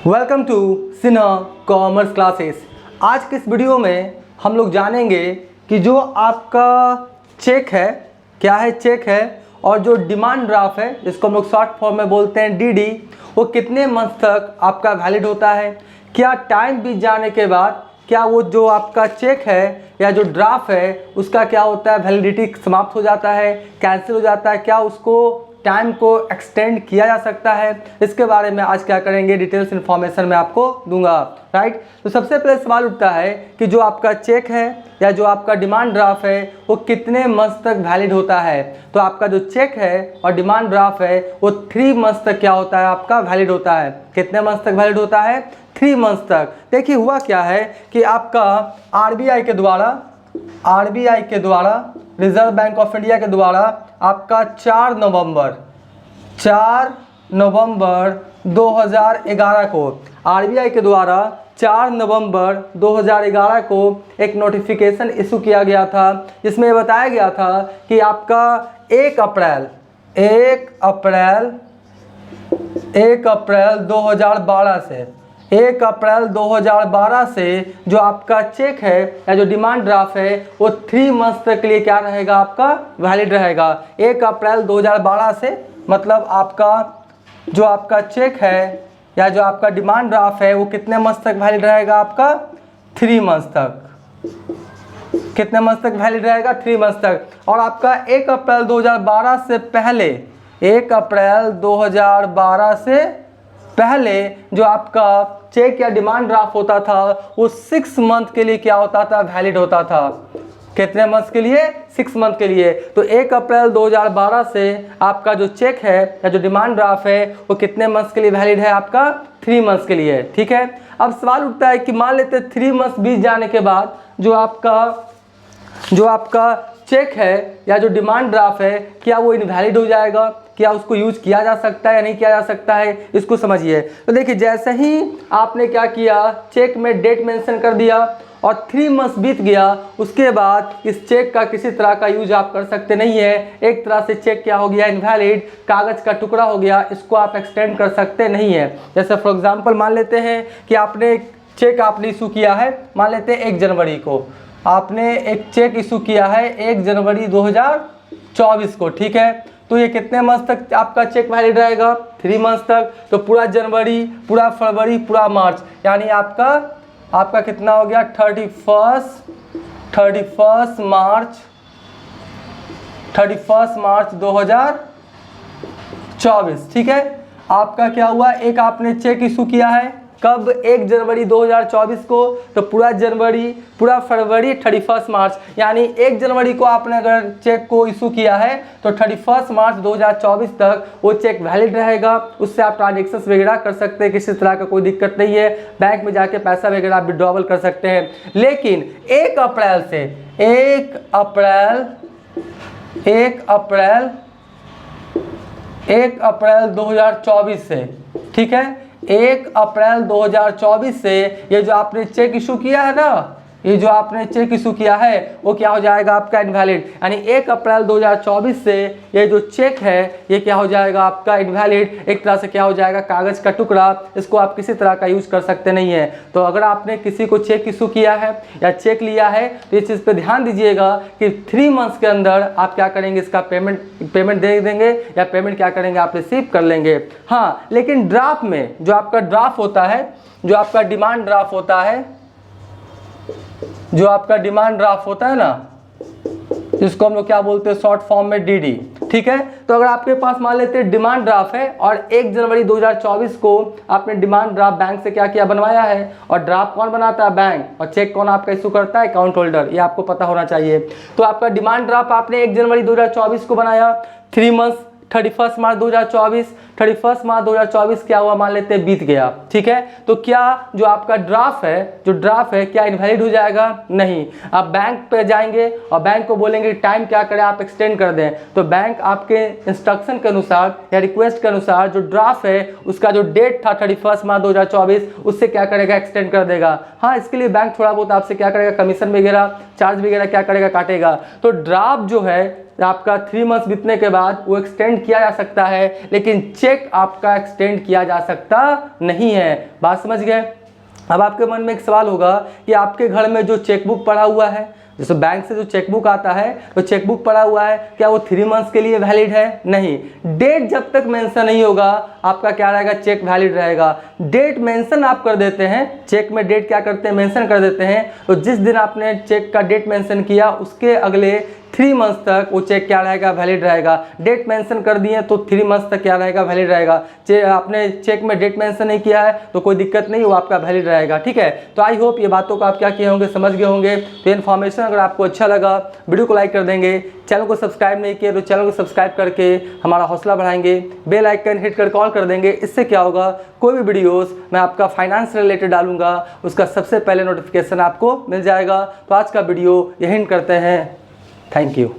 Welcome to Sinha commerce classes. आज के इस वीडियो में हम लोग जानेंगे कि जो आपका चेक है क्या है, चेक है, और जो डिमांड ड्राफ्ट है जिसको हम लोग शॉर्ट फॉर्म में बोलते हैं डीडी, वो कितने मंथ तक आपका वैलिड होता है। क्या टाइम बीत जाने के बाद क्या वो जो आपका चेक है या जो ड्राफ्ट है उसका क्या होता है, वैलिडिटी समाप्त हो जाता है, कैंसिल हो जाता है, क्या उसको टाइम को एक्सटेंड किया जा सकता है। इसके बारे में आज क्या करेंगे, डिटेल्स इन्फॉर्मेशन मैं आपको दूंगा। राइट, तो सबसे पहले सवाल उठता है कि जो आपका चेक है या जो आपका डिमांड ड्राफ्ट है वो कितने मंथ तक वैलिड होता है। तो आपका जो चेक है और डिमांड ड्राफ्ट है वो 3 मंथ तक क्या होता है, आपका वैलिड होता है। कितने मंथ तक वैलिड होता है? 3 मंथ तक। देखिए हुआ क्या है कि आपका आरबीआई के द्वारा रिजर्व बैंक ऑफ इंडिया के द्वारा आपका 4 नवंबर 2011 को आरबीआई के द्वारा 4 नवंबर 2011 को एक नोटिफिकेशन इशू किया गया था, जिसमें बताया गया था कि आपका 1 अप्रैल 2012 से जो आपका चेक है या जो डिमांड ड्राफ्ट है वो 3 मंथ तक के लिए क्या रहेगा, आपका वैलिड रहेगा। 1 अप्रैल 2012 से मतलब आपका जो आपका चेक है या जो आपका डिमांड ड्राफ्ट है वो कितने मंथ तक वैलिड रहेगा, आपका 3 मंथ तक। कितने मंथ तक वैलिड रहेगा? 3 मंथ तक। और आपका 1 अप्रैल 2012 से पहले, 1 अप्रैल 2012 से पहले जो आपका चेक या डिमांड ड्राफ्ट होता था वो 6 मंथ के लिए क्या होता था, वैलिड होता था। कितने मंथ के लिए? 6 मंथ के लिए। तो 1 अप्रैल 2012 से आपका जो चेक है या जो डिमांड ड्राफ्ट है वो कितने मंथ के लिए वैलिड है, आपका 3 मंथ के लिए। ठीक है, अब सवाल उठता है कि मान लेते 3 मंथ बीत जाने के बाद जो आपका चेक है या जो डिमांड ड्राफ्ट है क्या वो इनवैलिड हो जाएगा, क्या उसको यूज किया जा सकता है या नहीं किया जा सकता है, इसको समझिए। तो देखिए जैसे ही आपने क्या किया, चेक में डेट मेंशन कर दिया और 3 मंथ बीत गया, उसके बाद इस चेक का किसी तरह का यूज आप कर सकते नहीं है। एक तरह से चेक क्या हो गया, इनवैलिड, कागज का टुकड़ा हो गया, इसको आप एक्सटेंड कर सकते नहीं है। जैसे फॉर एग्जांपल मान लेते हैं कि आपने चेक आपने इशू किया है, मान लेते हैं 1 जनवरी को आपने एक चेक इशू किया है 1 जनवरी 2024 को। ठीक है, तो ये कितने मंथ तक आपका चेक वैलिड रहेगा? 3 मंथ तक। तो पूरा जनवरी, पूरा फरवरी, पूरा मार्च, यानी आपका कितना हो गया, 31 मार्च 2024। ठीक है, आपका क्या हुआ, एक आपने चेक इशू किया है कब, 1 जनवरी 2024 को, तो पूरा जनवरी, पूरा फरवरी, 31 मार्च, यानी 1 जनवरी को आपने अगर चेक को इशू किया है तो 31 मार्च 2024 तक वो चेक वैलिड रहेगा। उससे आप ट्रांजेक्शन वगैरह कर सकते हैं, किसी तरह का कोई दिक्कत नहीं है, बैंक में जाके पैसा वगैरह आप विड्रॉवल कर सकते हैं। लेकिन 1 अप्रैल 2024 से, ठीक है, 1 अप्रैल 2024 से ये जो आपने चेक इशू किया है ना, ये जो आपने चेक इशू किया है वो क्या हो जाएगा, आपका इनवैलिड। यानी 1 अप्रैल 2024 से ये जो चेक है ये क्या हो जाएगा, आपका इनवैलिड। एक तरह से क्या हो जाएगा, कागज का टुकड़ा, इसको आप किसी तरह का यूज कर सकते नहीं है। तो अगर आपने किसी को चेक इशू किया है या चेक लिया है तो इस चीज़ पे ध्यान दीजिएगा कि 3 मंथ्स के अंदर आप क्या करेंगे, इसका पेमेंट दे देंगे या पेमेंट क्या करेंगे, आप रिसीव कर लेंगे। हाँ, लेकिन ड्राफ्ट में जो आपका ड्राफ्ट होता है, जो आपका डिमांड ड्राफ्ट होता है, जो आपका डिमांड ड्राफ्ट होता है ना, जिसको हम लोग क्या बोलते हैं शॉर्ट फॉर्म में डीडी। ठीक है, तो अगर आपके पास मान लेते हैं डिमांड ड्राफ्ट है और 1 जनवरी 2024 को आपने डिमांड ड्राफ्ट बैंक से क्या किया, बनवाया है, और ड्राफ्ट कौन बनाता है, बैंक, और चेक कौन आपका इशू करता है, अकाउंट होल्डर, ये आपको पता होना चाहिए। तो आपका डिमांड ड्राफ्ट आपने 1 जनवरी 2024 को बनाया, 3 मंथ 31 मार्च 2024 क्या हुआ, मान लेते हैं बीत गया। ठीक है, तो क्या जो आपका ड्राफ्ट है क्या इनवैलिड हो जाएगा? नहीं। आप बैंक पे जाएंगे और बैंक को बोलेंगे टाइम क्या करें, आप एक्सटेंड कर दें, तो बैंक आपके इंस्ट्रक्शन के अनुसार या रिक्वेस्ट के अनुसार जो ड्राफ्ट है उसका जो डेट था 31 मार्च 2024 उससे क्या करेगा, एक्सटेंड कर देगा। हाँ, इसके लिए बैंक थोड़ा बहुत आपसे क्या करेगा, कमीशन वगैरह, चार्ज वगैरह क्या करेगा, काटेगा। तो ड्राफ्ट जो है आपका 3 मंथ्स बीतने के बाद वो एक्सटेंड किया जा सकता है, लेकिन चेक आपका एक्सटेंड किया जा सकता नहीं है। बात समझ गए। अब आपके मन में एक सवाल होगा कि आपके घर में जो चेकबुक पड़ा हुआ है, जैसे बैंक से जो चेकबुक आता है तो चेकबुक पड़ा हुआ है, क्या वो 3 मंथ्स के लिए वैलिड है? नहीं। डेट जब तक मेंशन नहीं होगा आपका क्या रहेगा, चेक वैलिड रहेगा। डेट मेंशन आप कर देते हैं, चेक में डेट क्या करते हैं, मेंशन कर देते हैं, तो जिस दिन आपने चेक का डेट मेंशन किया उसके अगले 3 मंथ्स तक वो चेक क्या रहेगा, वैलिड रहेगा। डेट मेंशन कर दिए तो 3 मंथ्स तक क्या रहेगा, वैलिड रहेगा। आपने चेक में डेट मेंशन नहीं किया है तो कोई दिक्कत नहीं, वो आपका वैलिड रहेगा। ठीक है, तो आई होप ये बातों को आप क्या किए होंगे, समझ गए होंगे। तो इन्फॉर्मेशन अगर आपको अच्छा लगा वीडियो को लाइक कर देंगे, चैनल को सब्सक्राइब नहीं किया तो चैनल को सब्सक्राइब करके हमारा हौसला बढ़ाएंगे, बेल आइकन हिट कर कॉल कर देंगे। इससे क्या होगा, कोई भी वीडियोस मैं आपका फाइनेंस से रिलेटेड डालूंगा उसका सबसे पहले नोटिफिकेशन आपको मिल जाएगा। तो आज का वीडियो यही करते हैं। Thank you.